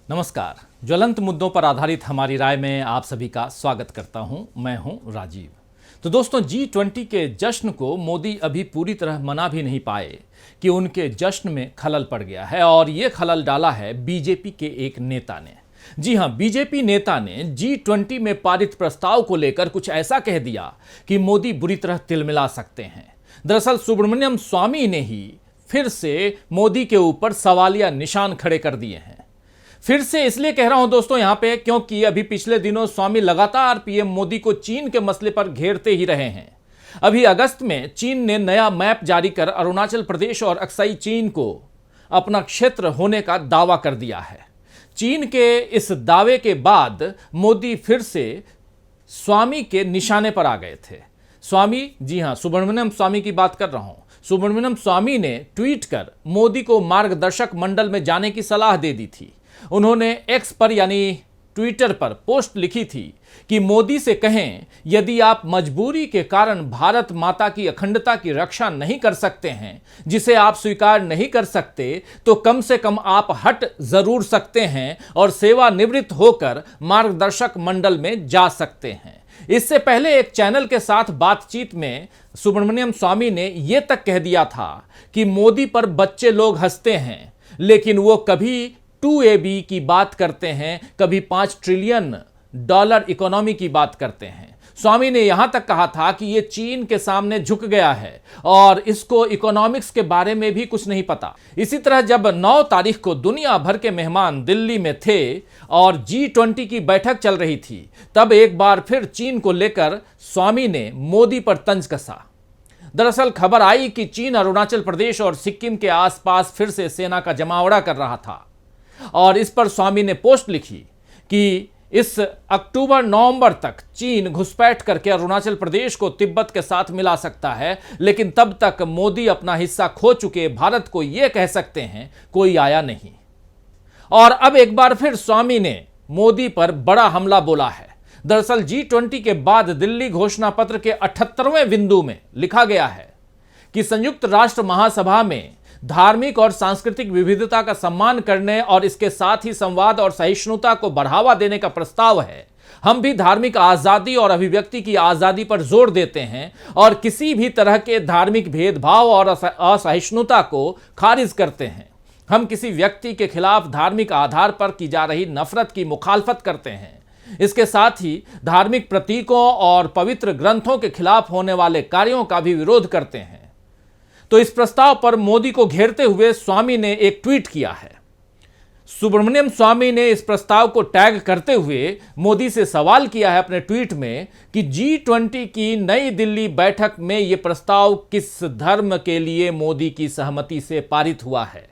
नमस्कार। ज्वलंत मुद्दों पर आधारित हमारी राय में आप सभी का स्वागत करता हूं। मैं हूं राजीव। तो दोस्तों, G20 के जश्न को मोदी अभी पूरी तरह मना भी नहीं पाए कि उनके जश्न में खलल पड़ गया है, और ये खलल डाला है बीजेपी के एक नेता ने। जी हां, बीजेपी नेता ने G20 में पारित प्रस्ताव को लेकर कुछ ऐसा कह दिया कि मोदी बुरी तरह तिलमिला सकते हैं। दरअसल सुब्रमण्यम स्वामी ने ही फिर से मोदी के ऊपर सवालिया निशान खड़े कर दिए हैं। फिर से इसलिए कह रहा हूं दोस्तों यहां पे, क्योंकि अभी पिछले दिनों स्वामी लगातार पीएम मोदी को चीन के मसले पर घेरते ही रहे हैं। अभी अगस्त में चीन ने नया मैप जारी कर अरुणाचल प्रदेश और अक्साई चीन को अपना क्षेत्र होने का दावा कर दिया है। चीन के इस दावे के बाद मोदी फिर से स्वामी के निशाने पर आ गए थे। स्वामी, जी हां, सुब्रमण्यम स्वामी की बात कर रहा हूं। सुब्रमण्यम स्वामी ने ट्वीट कर मोदी को मार्गदर्शक मंडल में जाने की सलाह दे दी थी। उन्होंने एक्स पर यानी ट्विटर पर पोस्ट लिखी थी कि मोदी से कहें, यदि आप मजबूरी के कारण भारत माता की अखंडता की रक्षा नहीं कर सकते हैं, जिसे आप स्वीकार नहीं कर सकते, तो कम से कम आप हट जरूर सकते हैं और सेवानिवृत्त होकर मार्गदर्शक मंडल में जा सकते हैं। इससे पहले एक चैनल के साथ बातचीत में सुब्रमण्यम स्वामी ने यह तक कह दिया था कि मोदी पर बच्चे लोग हंसते हैं, लेकिन वो कभी 2AB की बात करते हैं, कभी $5 ट्रिलियन इकोनॉमी की बात करते हैं। स्वामी ने यहां तक कहा था कि यह चीन के सामने झुक गया है और इसको इकोनॉमिक्स के बारे में भी कुछ नहीं पता। इसी तरह जब 9 तारीख को दुनिया भर के मेहमान दिल्ली में थे और G20 की बैठक चल रही थी, तब एक बार फिर चीन को लेकर स्वामी ने मोदी पर तंज कसा। दरअसल खबर आई कि चीन अरुणाचल प्रदेश और सिक्किम के आसपास फिर से सेना का जमावड़ा कर रहा था, और इस पर स्वामी ने पोस्ट लिखी कि इस अक्टूबर-नवंबर तक चीन घुसपैठ करके अरुणाचल प्रदेश को तिब्बत के साथ मिला सकता है, लेकिन तब तक मोदी अपना हिस्सा खो चुके भारत को यह कह सकते हैं कोई आया नहीं। और अब एक बार फिर स्वामी ने मोदी पर बड़ा हमला बोला है। दरअसल G20 के बाद दिल्ली घोषणा पत्र के 78वें बिंदु में लिखा गया है कि संयुक्त राष्ट्र महासभा में धार्मिक और सांस्कृतिक विविधता का सम्मान करने और इसके साथ ही संवाद और सहिष्णुता को बढ़ावा देने का प्रस्ताव है। हम भी धार्मिक आजादी और अभिव्यक्ति की आजादी पर जोर देते हैं और किसी भी तरह के धार्मिक भेदभाव और असहिष्णुता को खारिज करते हैं। हम किसी व्यक्ति के खिलाफ धार्मिक आधार पर की जा रही नफरत की मुखालफत करते हैं। इसके साथ ही धार्मिक प्रतीकों और पवित्र ग्रंथों के खिलाफ होने वाले कार्यों का भी विरोध करते हैं। तो इस प्रस्ताव पर मोदी को घेरते हुए स्वामी ने एक ट्वीट किया है। सुब्रमण्यम स्वामी ने इस प्रस्ताव को टैग करते हुए मोदी से सवाल किया है अपने ट्वीट में कि G20 की नई दिल्ली बैठक में यह प्रस्ताव किस धर्म के लिए मोदी की सहमति से पारित हुआ है।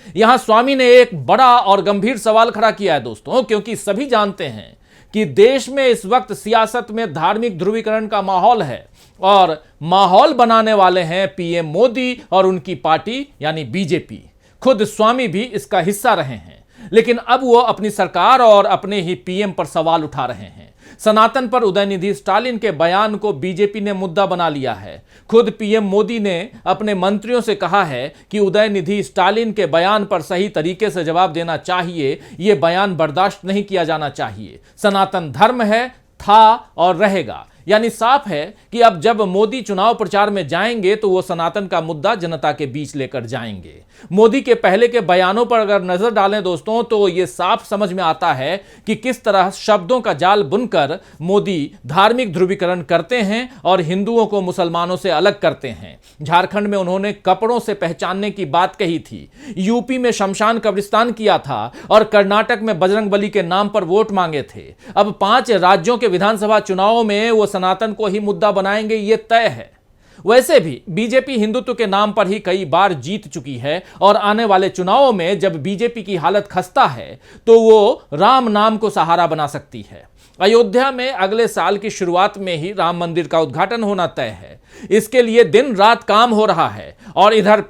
यहां स्वामी ने एक बड़ा और गंभीर सवाल खड़ा किया है दोस्तों, क्योंकि सभी जानते हैं कि देश में इस वक्त सियासत में धार्मिक ध्रुवीकरण का माहौल है और माहौल बनाने वाले हैं पीएम मोदी और उनकी पार्टी यानी बीजेपी। खुद स्वामी भी इसका हिस्सा रहे हैं, लेकिन अब वो अपनी सरकार और अपने ही पीएम पर सवाल उठा रहे हैं। सनातन पर उदयनिधि स्टालिन के बयान को बीजेपी ने मुद्दा बना लिया है। खुद पीएम मोदी ने अपने मंत्रियों से कहा है कि उदयनिधि स्टालिन के बयान पर सही तरीके से जवाब देना चाहिए, यह बयान बर्दाश्त नहीं किया जाना चाहिए। सनातन धर्म है, था और रहेगा। यानी साफ है कि अब जब मोदी चुनाव प्रचार में जाएंगे तो वो सनातन का मुद्दा जनता के बीच लेकर जाएंगे। मोदी के पहले के बयानों पर अगर नजर डालें दोस्तों, तो ये साफ समझ में आता है कि किस तरह शब्दों का जाल बुनकर मोदी धार्मिक ध्रुवीकरण करते हैं और हिंदुओं को मुसलमानों से अलग करते हैं। झारखंड में उन्होंने कपड़ों से पहचानने की बात कही थी, यूपी में शमशान कब्रिस्तान किया था और कर्नाटक में बजरंगबली के नाम पर वोट मांगे थे। अब 5 राज्यों के विधानसभा चुनावों में वो सनातन को ही मुद्दा बनाएंगे, ये तय है। वैसे भी बीजेपी हिंदुत्व के नाम पर ही कई बार जीत चुकी है और आने वाले चुनावों में जब बीजेपी की हालत खस्ता है तो वो राम नाम को सहारा बना सकती है। अयोध्या में अगले साल की शुरुआत में ही राम मंदिर का उद्घाटन होना तय है। इसके लिए दिन रात काम हो रहा है। और इधर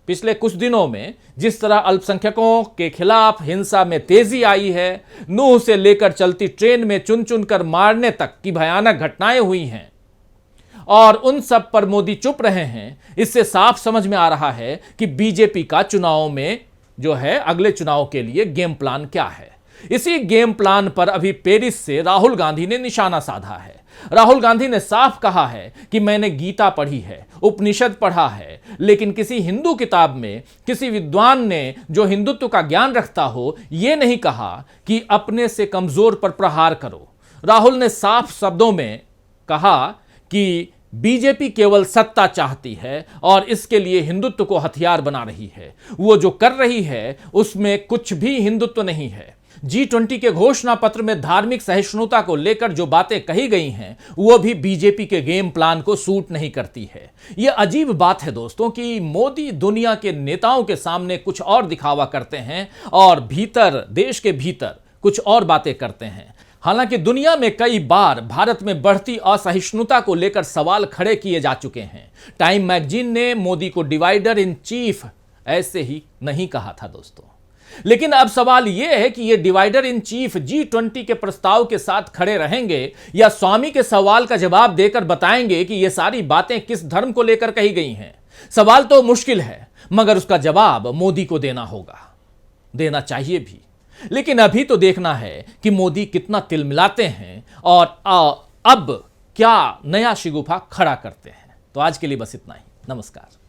पिछले कुछ दिनों में जिस तरह अल्पसंख्यकों के खिलाफ हिंसा में तेजी आई है, नूह से लेकर चलती ट्रेन में चुन चुन कर मारने तक की भयानक घटनाएं हुई हैं और उन सब पर मोदी चुप रहे हैं, इससे साफ समझ में आ रहा है कि बीजेपी का चुनावों में जो है अगले चुनाव के लिए गेम प्लान क्या है। इसी गेम प्लान पर अभी पेरिस से राहुल गांधी ने निशाना साधा है। राहुल गांधी ने साफ कहा है कि मैंने गीता पढ़ी है, उपनिषद पढ़ा है, लेकिन किसी हिंदू किताब में किसी विद्वान ने जो हिंदुत्व का ज्ञान रखता हो यह नहीं कहा कि अपने से कमजोर पर प्रहार करो। राहुल ने साफ शब्दों में कहा कि बीजेपी केवल सत्ता चाहती है और इसके लिए हिंदुत्व को हथियार बना रही है। वो जो कर रही है उसमें कुछ भी हिंदुत्व नहीं है। G20 के घोषणा पत्र में धार्मिक सहिष्णुता को लेकर जो बातें कही गई हैं वो भी बीजेपी के गेम प्लान को सूट नहीं करती है। यह अजीब बात है दोस्तों कि मोदी दुनिया के नेताओं के सामने कुछ और दिखावा करते हैं और भीतर, देश के भीतर कुछ और बातें करते हैं। हालांकि दुनिया में कई बार भारत में बढ़ती असहिष्णुता को लेकर सवाल खड़े किए जा चुके हैं। टाइम मैगजीन ने मोदी को डिवाइडर इन चीफ ऐसे ही नहीं कहा था दोस्तों। लेकिन अब सवाल यह है कि ये डिवाइडर इन चीफ G20 के प्रस्ताव के साथ खड़े रहेंगे या स्वामी के सवाल का जवाब देकर बताएंगे कि ये सारी बातें किस धर्म को लेकर कही गई हैं। सवाल तो मुश्किल है मगर उसका जवाब मोदी को देना होगा, देना चाहिए भी। लेकिन अभी तो देखना है कि मोदी कितना तिलमिलाते हैं और अब क्या नया शिगुफा खड़ा करते हैं। तो आज के लिए बस इतना ही। नमस्कार।